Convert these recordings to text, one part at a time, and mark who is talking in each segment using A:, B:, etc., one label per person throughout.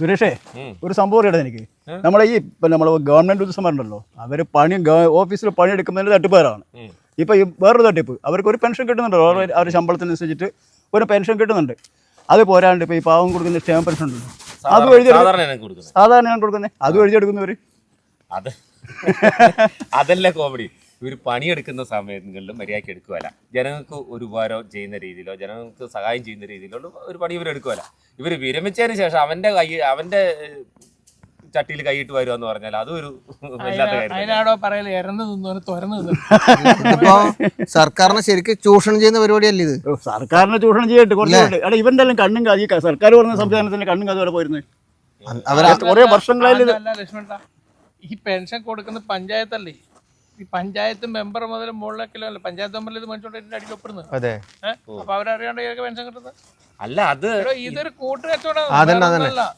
A: സുരേഷേ ഒരു സംഭവം അറിയട്ടെ എനിക്ക്. നമ്മളെ ഈ നമ്മളെ ഗവൺമെന്റ് ഉദ്യോഗസ്ഥന്മാരുണ്ടല്ലോ, അവര് ഓഫീസിൽ പണിയെടുക്കുന്നതിന് തട്ടിപ്പേരാണ്. ഇപ്പൊ ഈ വേറൊരു തട്ടിപ്പ്, അവർക്ക് ഒരു പെൻഷൻ കിട്ടുന്നുണ്ടോ, അവരുടെ ശമ്പളത്തിനനുസരിച്ചിട്ട് ഒരു പെൻഷൻ കിട്ടുന്നുണ്ട്. അത് പോരാണ്ട് ഇപ്പൊ ഈ പാവം കൊടുക്കുന്ന ക്ഷേമ പെൻഷൻ ഉണ്ടല്ലോ, അത് സാധാരണ കൊടുക്കുന്നത്, അത് എഴുതിയെടുക്കുന്നവര്.
B: അതല്ല കോമഡി. ഇവർ പണിയെടുക്കുന്ന സമയങ്ങളിലും മര്യാദയ്ക്ക് എടുക്കുകയല്ല. ജനങ്ങൾക്ക് ഒരു ഉപകാരം ചെയ്യുന്ന രീതിയിലോ ജനങ്ങൾക്ക് സഹായം ചെയ്യുന്ന രീതിയിലോ ഒരു പണി ഇവർ എടുക്കുകയല്ല. ഇവർ വിരമിച്ചതിന് ശേഷം അവന്റെ ചട്ടിയിൽ കൈയിട്ട് വരുക എന്ന് പറഞ്ഞാൽ അതൊരു
C: സർക്കാരിനെ ശരിക്കും ചൂഷണം ചെയ്യുന്ന പരിപാടിയല്ലേ ഇത്?
A: സർക്കാരിനെ ചൂഷണം ചെയ്തിട്ട് കുറച്ച് ഇവന്റെ എല്ലാം കണ്ണും കാതി സർക്കാർ പറഞ്ഞ സംവിധാനത്തിന്റെ കണ്ണും കാതി വരെ പോയിരുന്നത് കുറെ വർഷങ്ങളായി.
D: ഈ പെൻഷൻ കൊടുക്കുന്ന പഞ്ചായത്തല്ലേ, ഈ പഞ്ചായത്ത് മെമ്പർ മുതൽ മുകളിലേക്കല്ലോ അല്ല, പഞ്ചായത്ത് മെമ്പറിൽ ഇത് മേടിച്ചോണ്ട് അടിയിൽ ഒപ്പിടുന്നത്. അപ്പൊ അവരറിയാണ്ട് പെൻഷൻ കിട്ടുന്നത്
B: അല്ല. അത്
D: ഇതൊരു കൂട്ടുകച്ചവടം,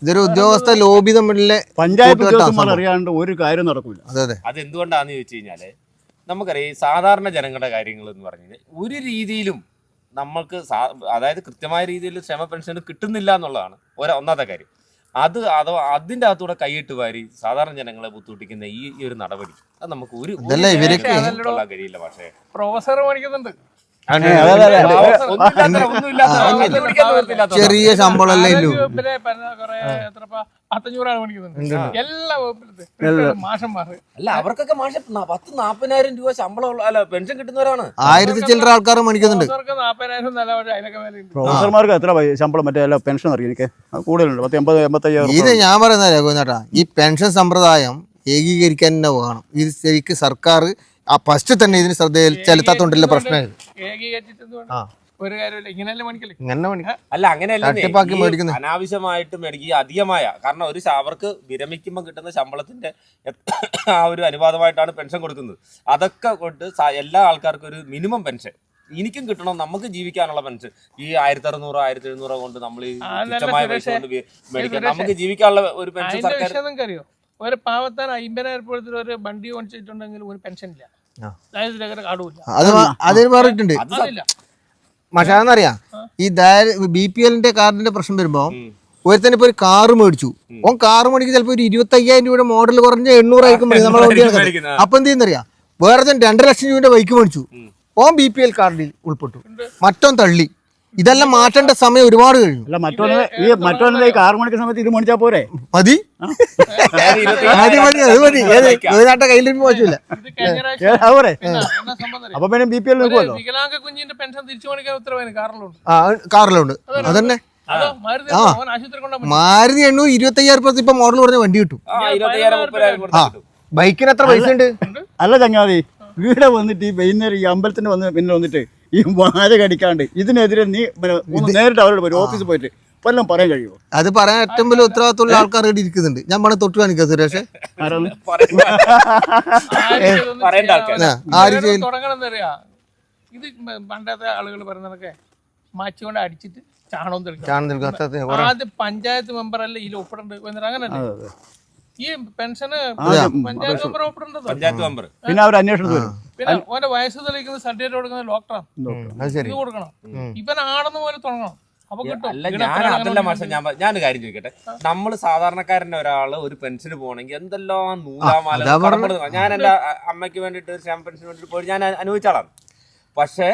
C: ഇതൊരു ഉദ്യോഗസ്ഥ ലോബി തമ്മിലെ
A: പഞ്ചായത്ത് ഉദ്യോഗസ്ഥന്മാർ അറിയാണ്ട് ഒരു കാര്യം നടക്കില്ല.
B: അത് എന്തുകൊണ്ടാന്ന് ചോദിച്ചു കഴിഞ്ഞാല് നമുക്കറിയാം സാധാരണ ജനങ്ങളുടെ കാര്യങ്ങൾ എന്ന് പറഞ്ഞാൽ ഒരു രീതിയിലും നമ്മൾക്ക് അതായത് കൃത്യമായ രീതിയിൽ ക്ഷേമ പെൻഷൻ കിട്ടുന്നില്ല എന്നുള്ളതാണ് ഒന്നാമത്തെ കാര്യം. അതിന്റെ അകത്തൂടെ കൈയിട്ട് വാരി സാധാരണ ജനങ്ങളെ ബുദ്ധിമുട്ടിക്കുന്ന ഈ ഒരു നടപടി അത് നമുക്ക് ഒരു കഴിയില്ല. പക്ഷേ
D: പ്രൊഫസർ മേടിക്കുന്നുണ്ട്,
C: ചെറിയ ശമ്പളമല്ലേ ഉള്ളൂ.
D: എല്ലാ വകുപ്പിലും മാഷന്മാർ
B: അല്ല, അവർക്കൊക്കെ മാഷം 10-40,000 രൂപ ശമ്പളം അല്ല പെൻഷൻ കിട്ടുന്നവരാണ്.
C: 1000 ചില്ലറ ആൾക്കാർ മേടിക്കുന്നുണ്ട്.
D: 40,000
A: പ്രൊഫസർമാർക്ക് എത്ര ശമ്പളം മറ്റേ പെൻഷൻ അറിയാം എനിക്ക് കൂടുതലുണ്ട്, 80-85,000.
C: ഇത് ഞാൻ പറയുന്ന രഘുനാട്ടാ, ഈ പെൻഷൻ സമ്പ്രദായം ഏകീകരിക്കാൻ തന്നെ വേണം. ഇത് ശരിക്കും സർക്കാർ ഫസ്റ്റ് തന്നെ ഇതിന് ശ്രദ്ധയിൽ ചെലുത്താത്തോണ്ടില്ല പ്രശ്നം.
B: അല്ല അങ്ങനെയല്ല, അനാവശ്യമായിട്ട് മേടിക്കുക അധികമായ കാരണം അവർക്ക് വിരമിക്കുമ്പോൾ കിട്ടുന്ന ശമ്പളത്തിന്റെ ആ ഒരു അനുപാതമായിട്ടാണ് പെൻഷൻ കൊടുക്കുന്നത്. അതൊക്കെ കൊണ്ട് എല്ലാ ആൾക്കാർക്കും ഒരു മിനിമം പെൻഷൻ എനിക്കും കിട്ടണം, നമുക്ക് ജീവിക്കാനുള്ള പെൻഷൻ. ഈ 1600-1700 കൊണ്ട് നമ്മൾ തുച്ഛമായ പൈസ കൊണ്ട് മേടിക്കാം, നമുക്ക് ജീവിക്കാനുള്ള ഒരു പെൻഷൻ സർക്കാർ.
D: ഒരു പാവത്താൻ 50,000 ഒരു വണ്ടി ഓടിച്ചിട്ടുണ്ടെങ്കിൽ ഒരു പെൻഷൻ ഇല്ല,
C: അതിന് പറഞ്ഞിട്ടുണ്ട്. പക്ഷെ അതെന്നറിയാം, ഈ BPL കാർഡിന്റെ പ്രശ്നം വരുമ്പോ ഒരുത്തന്നെ ഇപ്പൊ ഒരു കാറ് മേടിച്ചു, ഓൻ കാറ് മേടിക്കും ചിലപ്പോ ഒരു 25,000 രൂപയുടെ മോഡൽ കുറഞ്ഞ 800 ആയിരിക്കും നമ്മളെ വണ്ടിയാണ്. അപ്പൊ എന്ത് ചെയ്യുന്നറിയാം, വേറെ 2 ലക്ഷം രൂപയുടെ ബൈക്ക് മേടിച്ചു, ഓൻ BPL കാർഡിൽ ഉൾപ്പെട്ടു, മറ്റോൻ തള്ളി. ഇതെല്ലാം മാറ്റേണ്ട സമയം ഒരുപാട് കഴിഞ്ഞു.
A: അല്ല മറ്റൊന്ന് കാർ മേടിക്കുന്ന സമയത്ത് ഇത് മേടിച്ചാ പോരെ?
C: മതി കയ്യിലിരിപ്പ് മോശമില്ല.
A: അപ്പൊ പിന്നെ BPL നോക്കുമല്ലോ.
C: കാറിലുണ്ട് അതന്നെ. മാരുതി 25,000 ഇപ്പൊ മോഡൽ പറഞ്ഞ വണ്ടി കിട്ടും. ബൈക്കിന് എത്ര പൈസ ഉണ്ട്?
A: അല്ല ചങ്ങാതി, ഇവിടെ വന്നിട്ട് ഈ വൈകുന്നേരം ഈ അമ്പലത്തിന് പിന്നെ വന്നിട്ട് ഈ വാഴ കടിക്കാണ്ട് ഇതിനെതിരെ നീ നേരിട്ട് അവരോട് പോയി ഓഫീസിൽ പോയിട്ട് വല്ലതും പറയാൻ കഴിയുമോ?
C: അത് പറയാൻ ഏറ്റവും വലിയ ഉത്തരവാദിത്തമുള്ള ആൾക്കാർ ഇവിടെ ഇരിക്കുന്നുണ്ട്. ഞാൻ പറഞ്ഞ തൊട്ട് കാണിക്കാം സുരേഷ്.
D: ഇത് പണ്ടത്തെ ആളുകൾ പറയുന്നതൊക്കെ മാച്ചുകൊണ്ട് അടിച്ചിട്ട് ചാണകം തെളിക്കും. ആദ്യം പഞ്ചായത്ത് മെമ്പർ അല്ലേ ഇതിൽ ഒപ്പിടേണ്ടത്, അങ്ങനല്ലേ? ഈ പെൻഷന് പഞ്ചായത്ത് മെമ്പർ ഒപ്പിടേണ്ടത്.
A: പിന്നെ അവർ അന്വേഷണത്തിൽ വരും.
D: പിന്നെ ഓന്റെ വയസ്സ് തെളിയിക്കുന്ന സർട്ടിഫിക്കറ്റ് കൊടുക്കുന്ന ഡോക്ടറാണ്, ഇത് കൊടുക്കണം. ഇവൻ ആണെന്ന് പോലെ തുടങ്ങണം.
B: അതല്ല മാഷ, ഞാനൊരു കാര്യം ചോദിക്കട്ടെ. നമ്മള് സാധാരണക്കാരന്റെ ഒരാള് ഒരു പെൻഷന് പോകണമെങ്കിൽ എന്തെല്ലാം നൂലാമാല. ഞാൻ എന്റെ അമ്മയ്ക്ക് വേണ്ടിട്ട് ക്ഷേമ പെൻഷന് വേണ്ടിട്ട് പോയി ഞാൻ അനുഭവിച്ചാളാണ്. പക്ഷെ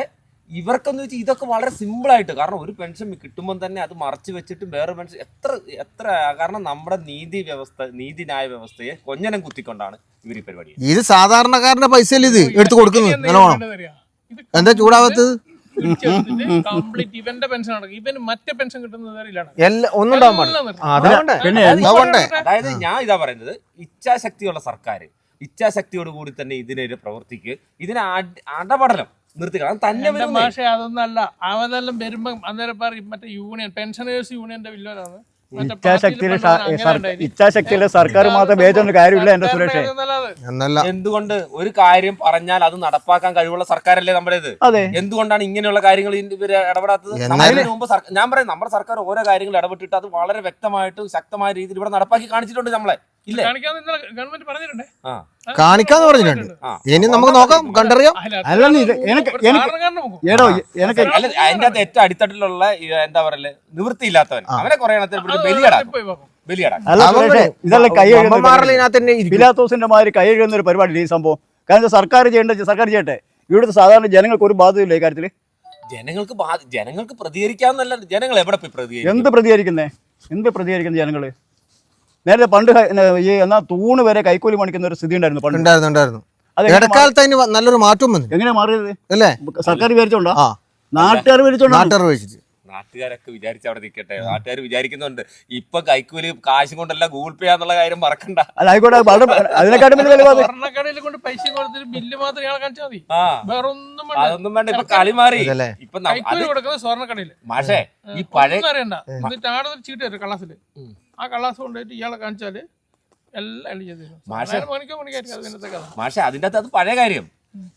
B: ഇവർക്കെന്ന് വെച്ചാൽ ഇതൊക്കെ വളരെ സിമ്പിളായിട്ട്, കാരണം ഒരു പെൻഷൻ കിട്ടുമ്പോൾ തന്നെ അത് മറച്ചു വെച്ചിട്ട് വേറെ പെൻഷൻ എത്ര കാരണം നമ്മുടെ നീതിന്യായ വ്യവസ്ഥയെ കൊഞ്ഞനം കുത്തിക്കൊണ്ടാണ് ഇവർ ഈ പരിപാടി.
C: ഇത് സാധാരണക്കാരന്റെ പൈസ ഇത് എടുത്തു കൊടുക്കുന്നത്. എന്താ ചൂടാവത്തത്?
D: കംപ്ലീറ്റ് ഇവന്റെ പെൻഷൻ അടക്കം ഇവന് മറ്റേ പെൻഷൻ കിട്ടുന്നത്
B: അതായത് ഞാൻ ഇതാ പറയുന്നത്, ഇച്ഛാശക്തിയുള്ള സർക്കാർ ഇച്ഛാശക്തിയോട് കൂടി തന്നെ ഇതിനൊരു പ്രവർത്തിക്ക് ഇതിനെ അടപടലം നിർത്തിക്കണം തന്നെ.
D: പക്ഷേ അതൊന്നല്ല, അവനെല്ലാം വരുമ്പോ അന്നേരം പറയും മറ്റേ യൂണിയൻ പെൻഷനേഴ്സ് യൂണിയന്റെ വില്ലോരാണ്.
A: ഇച്ഛാശക്തിയിലെ സർക്കാർ മാത്രം വേദന കാര്യമില്ല എന്റെ സുരേഷ്.
B: എന്തുകൊണ്ട് ഒരു കാര്യം പറഞ്ഞാൽ അത് നടപ്പാക്കാൻ കഴിവുള്ള സർക്കാരല്ലേ നമ്മുടേത്? എന്തുകൊണ്ടാണ് ഇങ്ങനെയുള്ള കാര്യങ്ങൾ ഇവര് ഇടപെടാത്തത്? അതിന് മുമ്പ് ഞാൻ പറയാം, നമ്മുടെ സർക്കാർ ഓരോ കാര്യങ്ങൾ ഇടപെട്ടിട്ട് അത് വളരെ വ്യക്തമായിട്ട് ശക്തമായ രീതിയിൽ ഇവിടെ നടപ്പാക്കി കാണിച്ചിട്ടുണ്ട് നമ്മളെ.
D: ഗവൺമെന്റ് പറഞ്ഞിട്ടുണ്ട്,
C: കാണിക്കാന്ന് പറഞ്ഞിട്ടുണ്ട്. ഇനി നമുക്ക് നോക്കാം, കണ്ടറിയാം.
B: അതിന്റെ അകത്ത് ഏറ്റവും അടിത്തട്ടിലുള്ള എന്താ പറയല്ലേ നിവൃത്തിയില്ലാത്തവൻ അവനെ കുറെ ബലികടാക്കും. ബലിയടക്കം.
A: അല്ല സുരേഷേ, ഇതെല്ലാം കൈ
C: തന്നെ
A: പിലാത്തോസിന്റെ മാതിരി കൈ കഴുകുന്ന ഒരു പരിപാടിയില്ല ഈ സംഭവം. കാരണം സർക്കാർ ചെയ്യട്ടെ. ഇവിടുത്തെ സാധാരണ ജനങ്ങൾക്ക് ഒരു ബാധ്യതയില്ല ഈ കാര്യത്തിൽ.
B: ജനങ്ങൾക്ക് പ്രതികരിക്കാന്നല്ല, ജനങ്ങൾ എവിടെ പോയി പ്രതികരിക്കും?
A: എന്ത് പ്രതികരിക്കുന്നത് ജനങ്ങള്? നേരത്തെ പണ്ട് എന്നാ തൂണ് വരെ കൈക്കൂലി പണിക്കുന്ന ഒരു സ്ഥിതി ഉണ്ടായിരുന്നു പണ്ട്.
C: ഉണ്ടായിരുന്നു. ഇടക്കാലത്ത് അതിന് നല്ലൊരു മാറ്റം വന്നു.
A: എങ്ങനെയാ മാറിയത്
C: അല്ലേ?
A: സർക്കാർ വിചാരിച്ചോണ്ടോ? നാട്ടുകാർ വിചാരിച്ചോണ്ടോ?
B: നാട്ടുകാരൊക്കെ വിചാരിച്ച് അവിടെ നിൽക്കട്ടെ. നാട്ടുകാർ വിചാരിക്കുന്നുണ്ട് ഇപ്പൊ കൈക്കൂലി കാശും കൊണ്ടല്ല ഗൂഗിൾ പേ എന്നുള്ള കാര്യം മറക്കണ്ട.
A: അല്ല ആയിക്കോട്ടെ, അതിനെക്കാട്ടും
D: സ്വർണ്ണക്കടയിൽ കൊണ്ട് പൈസ കൊടുത്തിട്ട് ബില്ല് മാത്രം ഇയാളെ കാണിച്ചാൽ മതി, വേറെ ഒന്നും
B: അതൊന്നും വേണ്ട. ഇപ്പൊ കളി മാറി. ഇപ്പൊ
D: കൊടുക്കുന്നത് സ്വർണ്ണക്കടയില്.
B: മാഷേ ഈ പഴയ
D: അറിയണ്ട, എന്നിട്ട് ആടെ ഒരു ചീട്ട് തരും കള്ളാസില്. ആ കള്ളാസ് കൊണ്ടുപോയിട്ട് ഇയാളെ കാണിച്ചാല് എല്ലാം എഴുതി
B: മാഷെ അതിന്റെ അകത്ത് അത് പഴയ കാര്യം.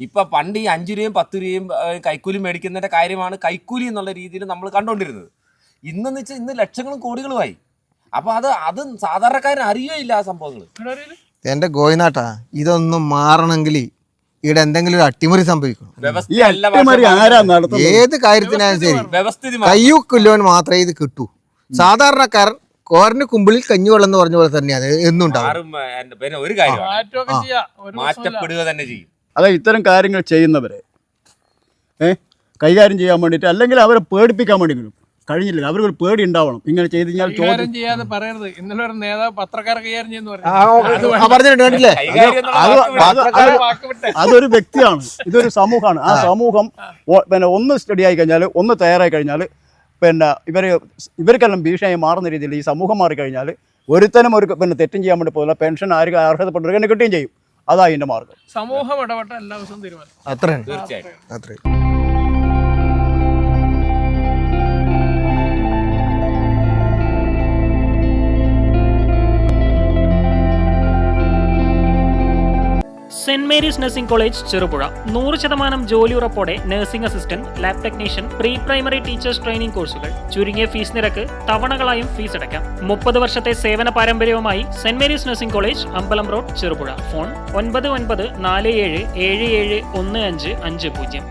B: ഇപ്പൊ പണ്ട് ഈ 5 രൂപയും 10 രൂപയും കൈക്കൂലി മേടിക്കുന്നതിന്റെ കാര്യമാണ് കൈക്കൂലി എന്നുള്ള രീതിയിൽ നമ്മൾ കണ്ടുകൊണ്ടിരുന്നത്. ഇന്നെന്ന് വെച്ചാൽ ഇന്ന് ലക്ഷങ്ങളും കോടികളുമായി. അപ്പൊ അത് സാധാരണക്കാരന് അറിയുകയില്ല ആ സംഭവങ്ങൾ.
C: എന്റെ ഗോയിനാട്ടാ, ഇതൊന്നും മാറണമെങ്കിൽ ഇവിടെ എന്തെങ്കിലും ഒരു അട്ടിമറി സംഭവിക്കണം. ഏത് കാര്യത്തിനായാലും ശരി കയ്യൂക്കില്ലോൻ മാത്രമേ ഇത് കിട്ടൂ. സാധാരണക്കാരൻ കോരന് കുമ്പിളിൽ കഞ്ഞിവെള്ളം എന്ന് പറഞ്ഞ പോലെ തന്നെയാണ് എന്നും ഉണ്ടാവും.
B: ഒരു കാര്യം മാറ്റപ്പെടുക തന്നെ ചെയ്യും.
A: അതെ, ഇത്തരം കാര്യങ്ങൾ ചെയ്യുന്നവരെ കൈകാര്യം ചെയ്യാൻ വേണ്ടിയിട്ട്, അല്ലെങ്കിൽ അവരെ പേടിപ്പിക്കാൻ വേണ്ടിയെങ്കിലും കഴിഞ്ഞില്ല. അവർക്കൊരു പേടി ഉണ്ടാവണം. ഇങ്ങനെ ചെയ്ത് കഴിഞ്ഞാൽ
D: ചോദ്യം ചെയ്യാതെ പറയരുത്. ഇന്നലെ ഒരു നേതാവ് പത്രക്കാരെ കൈകാര്യം ചെയ്യുന്നു.
A: അതൊരു വ്യക്തിയാണ്, ഇതൊരു സമൂഹമാണ്. ആ സമൂഹം പിന്നെ ഒന്ന് സ്റ്റഡി ആയി കഴിഞ്ഞാൽ, ഒന്ന് തയ്യാറായി കഴിഞ്ഞാൽ, പിന്നെ ഇവർക്കെല്ലാം ഭീഷണിയായി മാറുന്ന രീതിയിൽ ഈ സമൂഹം മാറിക്കഴിഞ്ഞാൽ ഒരുത്തനും പിന്നെ തെറ്റും ചെയ്യാൻ വേണ്ടി പോകുന്ന പെൻഷൻ ആർക്ക് അർഹതപ്പെട്ടവർക്ക് തന്നെ കിട്ടുകയും ചെയ്യും. അതാ അതിന്റെ മാർഗം.
D: സമൂഹം ഇടപെട്ട എല്ലാ ദിവസവും തീരുമാനം.
C: അത്രയും
B: തീർച്ചയായും.
E: Saint Mary's nursing college Cherupuzha 100% ജോലി ഉറപ്പോടെ nursing assistant, lab technician, pre primary teachers training കോഴ്സുകൾ. ചുരുങ്ങിയ ഫീസ് നിരക്ക്, തവണകളായും ഫീസ് അടയ്ക്കാം. 30 വർഷത്തെ സേവന പാരമ്പര്യവുമായി സെന്റ് മേരീസ് നഴ്സിംഗ് കോളേജ്, അമ്പലം റോഡ്, ചെറുപുഴ. ഫോൺ 9947771550.